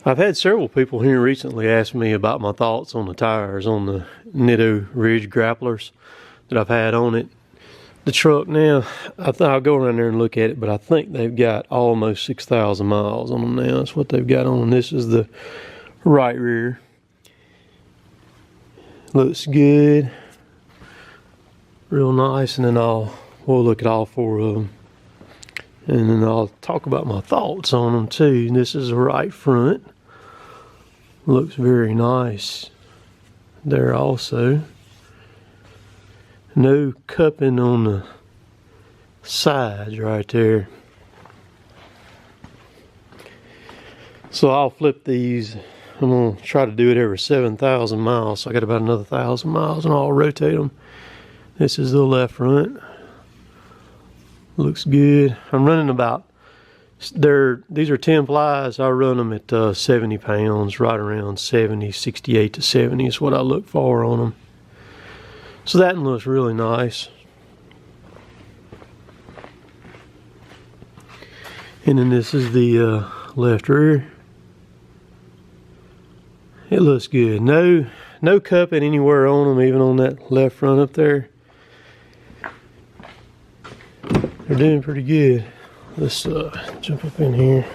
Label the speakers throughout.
Speaker 1: I've had several people here recently ask me about my thoughts on the tires on the Nitto Ridge Grapplers that I've had on it. The truck now, I'll go around there and look at it, but I think they've got almost 6,000 miles on them now. That's what they've got on them. This is the right rear. Looks good. Real nice. And then we'll look at all four of them. And then I'll talk about my thoughts on them too. This is the right front. Looks very nice there also. No cupping on the sides right there. So I'll flip these. I'm going to try to do it every 7,000 miles. So I got about another 1,000 miles and I'll rotate them. This is the left front. Looks good. I'm running about, these are 10 plies. I run them at 70 pounds, right around 70, 68 to 70 is what I look for on them. So that one looks really nice. And then this is the left rear. It looks good. No cupping anywhere on them, even on that left front up there. They're doing pretty good. Let's jump up in here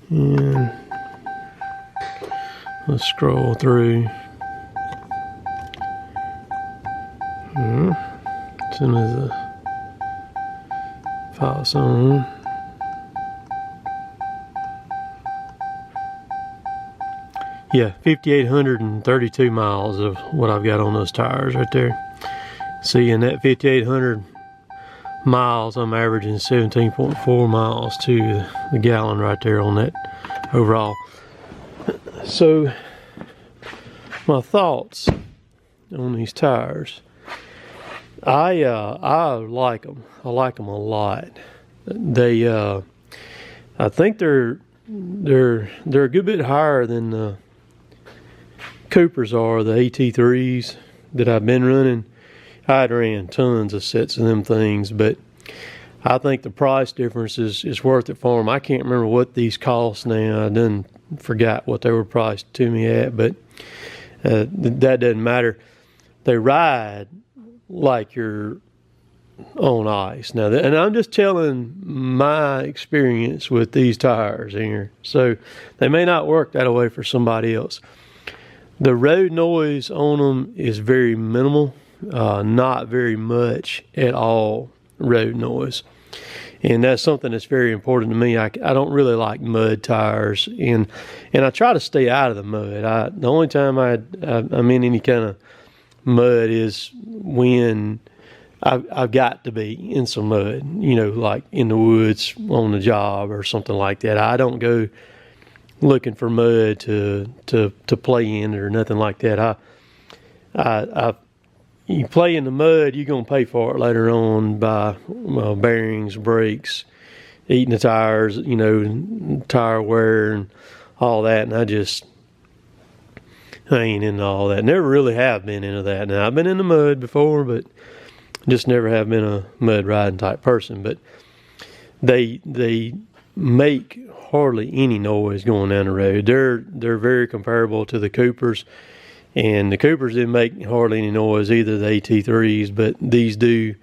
Speaker 1: and let's scroll through. As soon as the file's on. Yeah, 5,832 miles of what I've got on those tires right there. See, in that 5,800 miles, I'm averaging 17.4 miles to the gallon right there on that overall. So, my thoughts on these tires. I like them. I like them a lot. They, I think they're a good bit higher than the Coopers are, the AT3s that I've been running. I'd ran tons of sets of them things, but I think the price difference is worth it for them. I can't remember what these cost now. I done forgot what they were priced to me at, but that doesn't matter. They ride like you're on ice. Now, and I'm just telling my experience with these tires here. So they may not work that way for somebody else. The road noise on them is very minimal. Not very much at all road noise, and that's something that's very important to me. I don't really like mud tires, and I try to stay out of the mud. The only time I'm in any kind of mud is when I've got to be in some mud, you know, like in the woods on the job or something like that. I don't go looking for mud to play in or nothing like that. You play in the mud, you're going to pay for it later on by bearings, brakes, eating the tires, you know, tire wear and all that. And I ain't into all that. Never really have been into that. Now, I've been in the mud before, but just never have been a mud riding type person. But they make hardly any noise going down the road. They're very comparable to the Coopers. And the Coopers didn't make hardly any noise either, the AT3s, but these do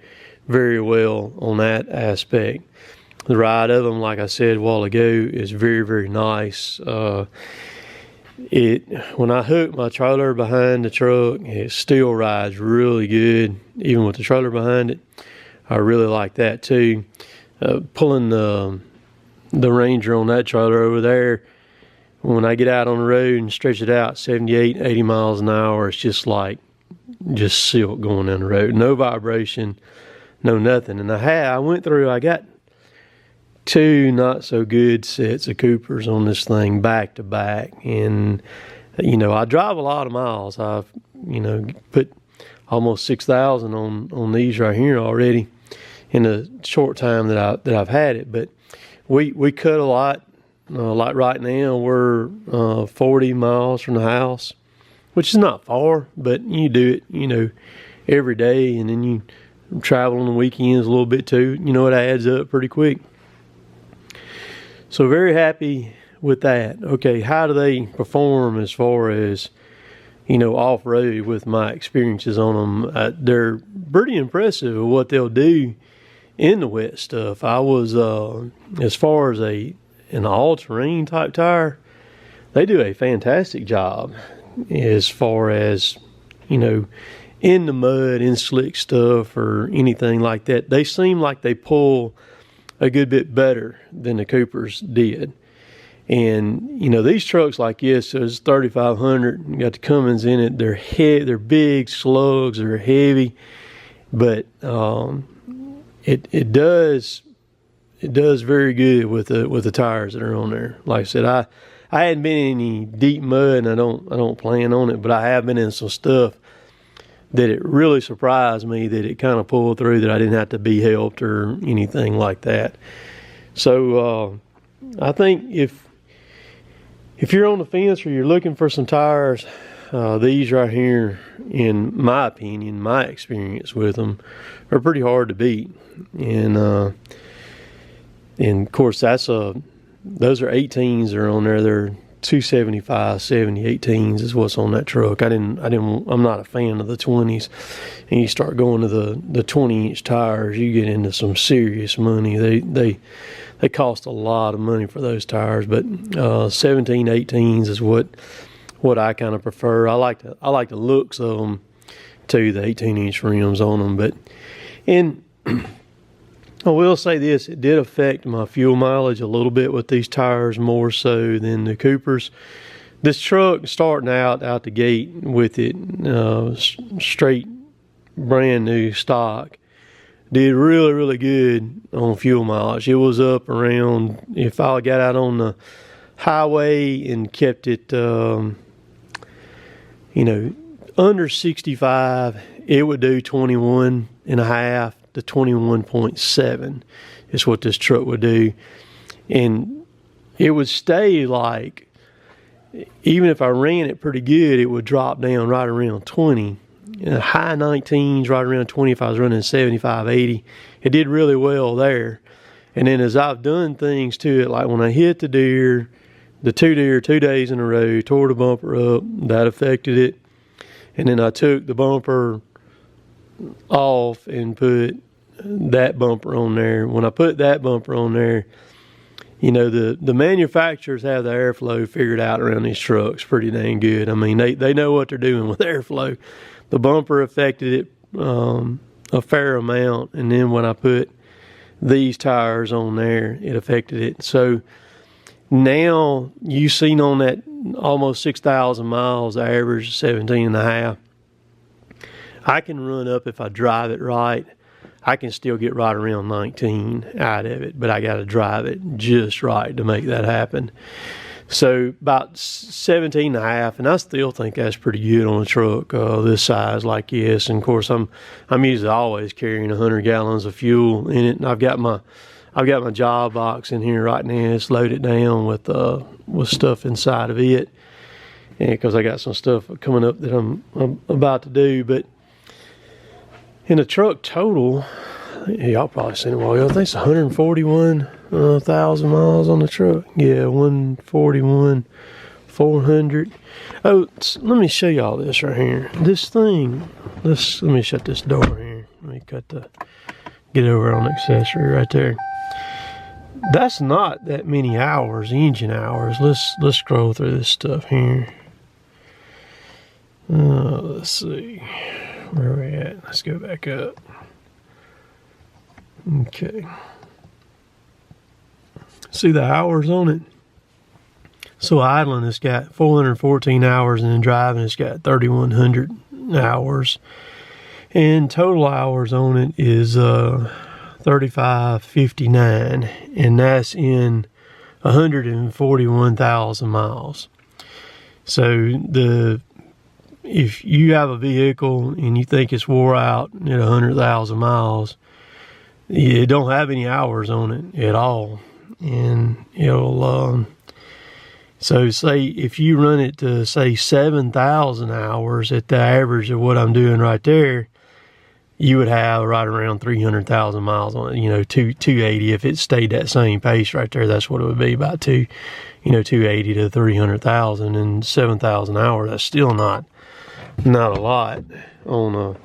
Speaker 1: very well on that aspect. The ride of them, like I said a while ago, is very, very nice. When I hook my trailer behind the truck, it still rides really good, even with the trailer behind it. I really like that too. Pulling the Ranger on that trailer over there, when I get out on the road and stretch it out 78, 80 miles an hour, it's just silk going down the road. No vibration, no nothing. And I got two not so good sets of Coopers on this thing back to back. And, you know, I drive a lot of miles. I've, you know, put almost 6,000 on these right here already in the short time that I've had it. But we cut a lot. Like right now, we're 40 miles from the house, which is not far, but you do it, you know, every day, and then you travel on the weekends a little bit too. You know, it adds up pretty quick. So very happy with that, okay, how do they perform as far as, you know, off-road with my experiences on them? They're pretty impressive at what they'll do in the wet stuff. I was, as far as an all-terrain type tire, they do a fantastic job as far as, you know, in the mud, in slick stuff or anything like that. They seem like they pull a good bit better than the Coopers did. And, you know, these trucks like this, so it's 3,500, you got the Cummins in it. They're big slugs, they're heavy, but it does very good with the tires that are on there. Like I said, I hadn't been in any deep mud, and I don't plan on it, but I have been in some stuff that it really surprised me that it kind of pulled through, that I didn't have to be helped or anything like that. So I think if you're on the fence or you're looking for some tires, these right here, in my opinion, my experience with them, are pretty hard to beat. And of course, those are 18s that are on there. They're 275, 70, 18s is what's on that truck. I'm not a fan of the 20s. And you start going to the 20-inch tires, you get into some serious money. They cost a lot of money for those tires, but 17, 18s is what I kind of prefer. I like the looks of them too, the 18-inch rims on them. And I will say this, it did affect my fuel mileage a little bit with these tires, more so than the Coopers. This truck, starting out the gate with it, straight brand new stock, did really, really good on fuel mileage. It was up around, if I got out on the highway and kept it, you know, under 65, it would do 21.5 to 21.7 is what this truck would do. And it would stay like, even if I ran it pretty good, it would drop down right around 20. High 19s, right around 20 if I was running 75, 80. It did really well there. And then as I've done things to it, like when I hit the deer 2 days in a row, tore the bumper up, that affected it. And then I took the bumper off and put that bumper on there. When I put that bumper on there, you know, the manufacturers have the airflow figured out around these trucks pretty dang good. I mean, they know what they're doing with airflow. The bumper affected it a fair amount, and then when I put these tires on there, it affected it. So now you've seen on that almost 6,000 miles, the average is 17.5. I can run up, if I drive it right, I can still get right around 19 out of it, but I got to drive it just right to make that happen. So about 17.5, and I still think that's pretty good on a truck this size like this. And of course, I'm usually always carrying 100 gallons of fuel in it, and I've got my job box in here right now. It's loaded down with stuff inside of it, and because I got some stuff coming up that I'm about to do. But in the truck total, y'all probably seen it while ago. I think it's 141,000 miles on the truck. Yeah, 141,400. Oh, let me show y'all this right here. This thing. Let me shut this door here. Let me get over on the accessory right there. That's not that many hours, engine hours. Let's scroll through this stuff here. Let's see. Where are we at? Let's go back up. Okay. See the hours on it? So idling, it's got 414 hours, and then driving, it's got 3,100 hours. And total hours on it is 3,559, and that's in 141,000 miles. So if you have a vehicle and you think it's wore out at 100,000 miles, it don't have any hours on it at all. And it'll, so say if you run it to say 7,000 hours at the average of what I'm doing right there, you would have right around 300,000 miles on it. You know, 280 if it stayed that same pace right there. That's what it would be, about 280 to 300,000 and 7,000 hours. That's still not a lot on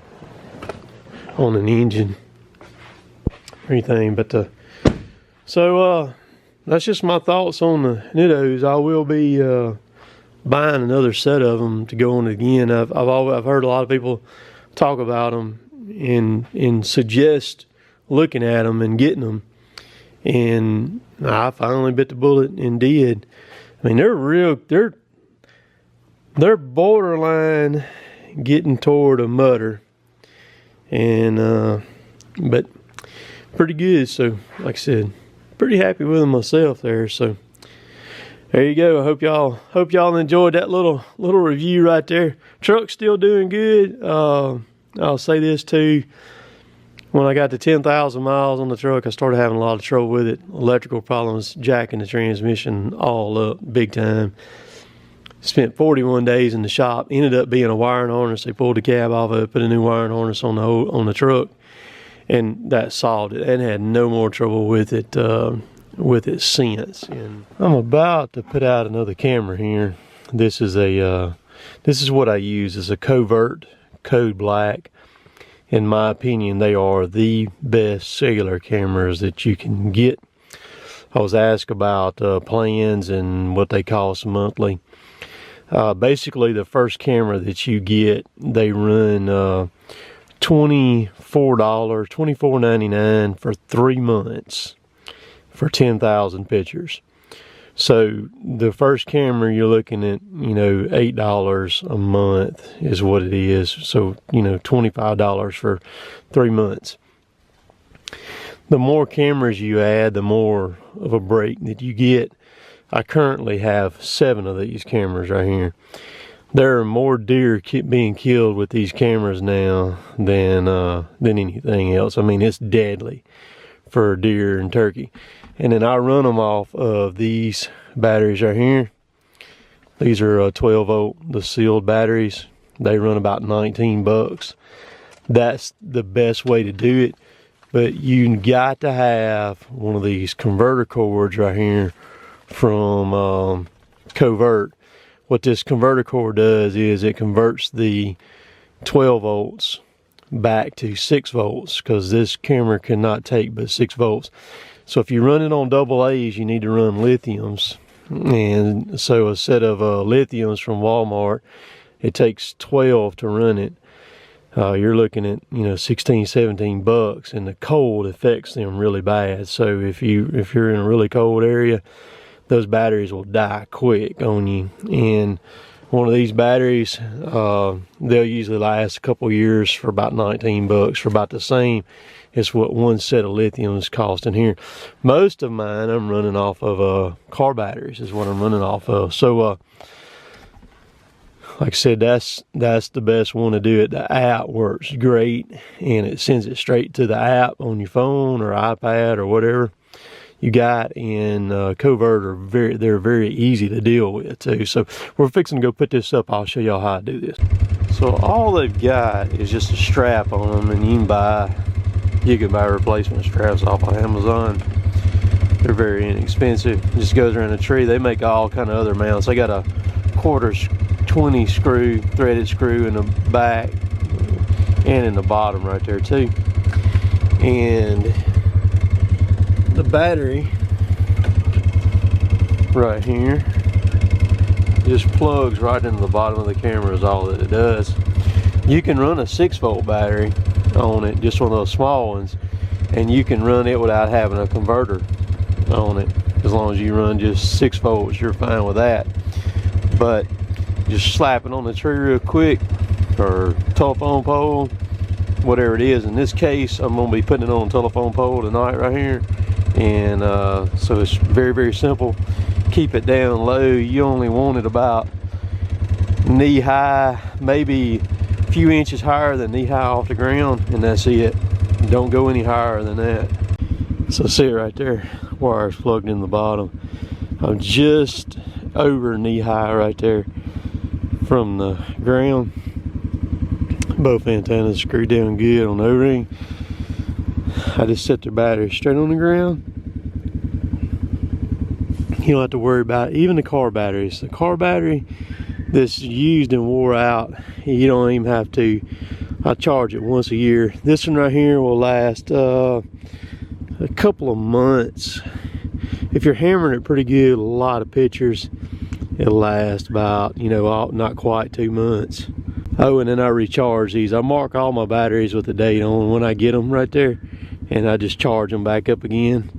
Speaker 1: an engine or anything. But so that's just my thoughts on the Nittos. I will be buying another set of them to go on again. I've heard a lot of people talk about them and suggest looking at them and getting them, and I finally bit the bullet and did. I mean, they're borderline getting toward a mutter, and but pretty good. So like I said, pretty happy with them myself there. So there you go. I hope y'all enjoyed that little review right there. Truck's still doing good. I'll say this too. When I got to 10,000 miles on the truck, I started having a lot of trouble with it. Electrical problems, jacking the transmission all up big time. Spent 41 days in the shop. Ended up being a wiring harness. They pulled the cab off of it, put a new wiring harness on the truck, and that solved it. And had no more trouble with it since. And I'm about to put out another camera here. This is what I use as a covert Code Black. In my opinion, they are the best cellular cameras that you can get. I was asked about plans and what they cost monthly. Basically, the first camera that you get, they run $24.99 for 3 months for 10,000 pictures. So the first camera, you're looking at, $8 a month is what it is. So, $25 for 3 months. The more cameras you add, the more of a break that you get. I currently have 7 of these cameras right here. There are more deer being killed with these cameras now than anything else. I mean, it's deadly for deer and turkey. And then I run them off of these batteries right here. These are 12 volt, the sealed batteries. They run about 19 bucks. That's the best way to do it. But you got to have one of these converter cords right here from Covert. What this converter cord does is it converts the 12 volts back to 6 volts, because this camera cannot take but 6 volts. So if you run it on AA's, you need to run lithiums. And so a set of lithiums from Walmart, it takes 12 to run it. You're looking at 16, 17 bucks, and the cold affects them really bad. So if you're in a really cold area, those batteries will die quick on you. And one of these batteries, they'll usually last a couple years for about 19 bucks, for about the same as what one set of lithiums cost in here. Most of mine I'm running off of car batteries is what I'm running off of. So like I said, that's the best one to do it. The app works great, and it sends it straight to the app on your phone or iPad or whatever you got. And Covert they're very easy to deal with too. So we're fixing to go put this up. I'll show y'all how to do this. So all they've got is just a strap on them, and you can buy replacement straps off of Amazon. They're very inexpensive. It just goes around a tree. They make all kind of other mounts. They got a 1/4 screw, threaded screw in the back and in the bottom right there too. And the battery right here just plugs right into the bottom of the camera is all that it does. You can run a 6 volt battery on it, just one of those small ones, and you can run it without having a converter on it. As long as you run just 6 volts, you're fine with that. But just slap it on the tree real quick, or telephone pole, whatever it is. In this case, I'm going to be putting it on a telephone pole tonight right here. And so it's very, very simple. Keep it down low. You only want it about knee high, maybe a few inches higher than knee high off the ground, and that's it. Don't go any higher than that. So see it right there, wire's plugged in the bottom. I'm just over knee high right there from the ground. Both antennas screwed down good on the O-ring. I just set the battery straight on the ground. You don't have to worry about it. Even the car batteries. The car battery that's used and wore out, you don't even have to. I charge it once a year. This one right here will last a couple of months. If you're hammering it pretty good, a lot of pictures, it'll last about, you know, not quite 2 months. Oh, and then I recharge these. I mark all my batteries with the date on when I get them right there, and I just charge them back up again.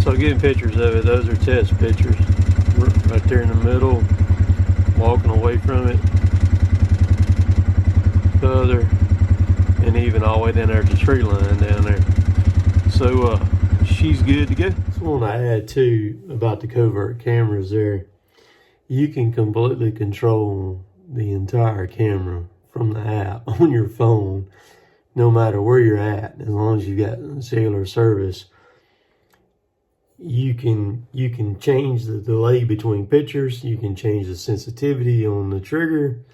Speaker 1: So getting pictures of it, those are test pictures. Right there in the middle, walking away from it. The other, and even all the way down there to the tree line down there. So she's good to go. Just want to add too about the covert cameras there. You can completely control the entire camera from the app on your phone, no matter where you're at, as long as you got cellular service. You can change the delay between pictures. You can change the sensitivity on the trigger.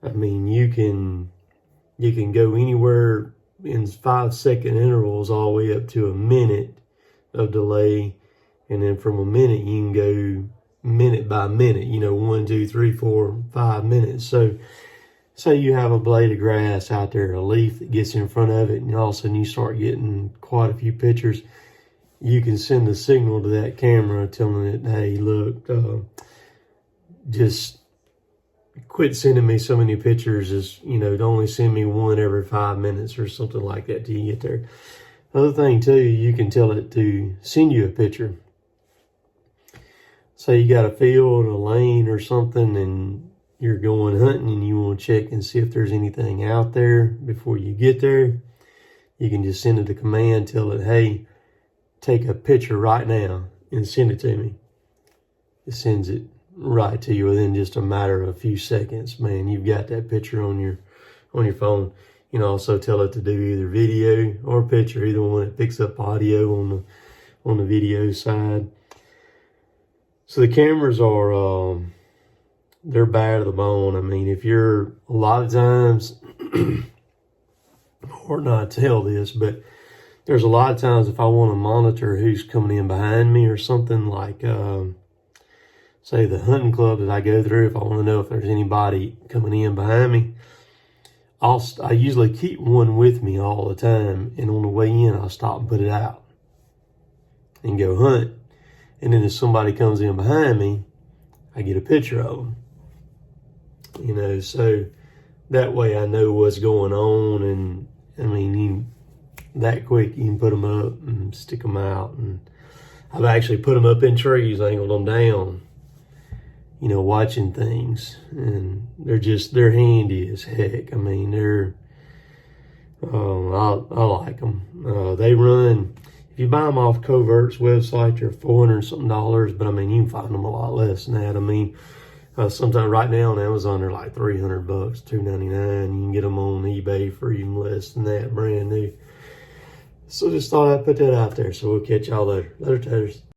Speaker 1: I mean, you can go anywhere in 5-second intervals all the way up to a minute of delay, and then from a minute you can go minute by minute, you know, 1, 2, 3, 4, 5 minutes. So say you have a blade of grass out there, a leaf that gets in front of it, and all of a sudden you start getting quite a few pictures. You can send a signal to that camera telling it, hey, look, just quit sending me so many pictures. As you know, only send me one every 5 minutes or something like that till you get there. Other thing too, you can tell it to send you a picture. Say you got a field, a lane or something, and you're going hunting and you want to check and see if there's anything out there before you get there. You can just send it a command, tell it, hey, take a picture right now and send it to me. It sends it right to you within just a matter of a few seconds. Man, you've got that picture on your phone. You can also tell it to do either video or picture, either one. It picks up audio on the video side. So the cameras are they're bad to the bone. I mean, if you're a lot of times, or not tell this, but there's a lot of times if I want to monitor who's coming in behind me or something, like say the hunting club that I go through, if I want to know if there's anybody coming in behind me, I usually keep one with me all the time, and on the way in I'll stop and put it out and go hunt. And then if somebody comes in behind me, I get a picture of them. You know, so that way I know what's going on. And I mean, that quick you can put them up and stick them out. And I've actually put them up in trees, angled them down, you know, watching things. And they're handy as heck. I mean, I like them. They run, if you buy them off Covert's website, they're $400 something, but I mean, you can find them a lot less than that. I mean, sometimes right now on Amazon, they're like $300, $299. You can get them on eBay for even less than that, brand new. So just thought I'd put that out there. So we'll catch y'all later. Later, taters.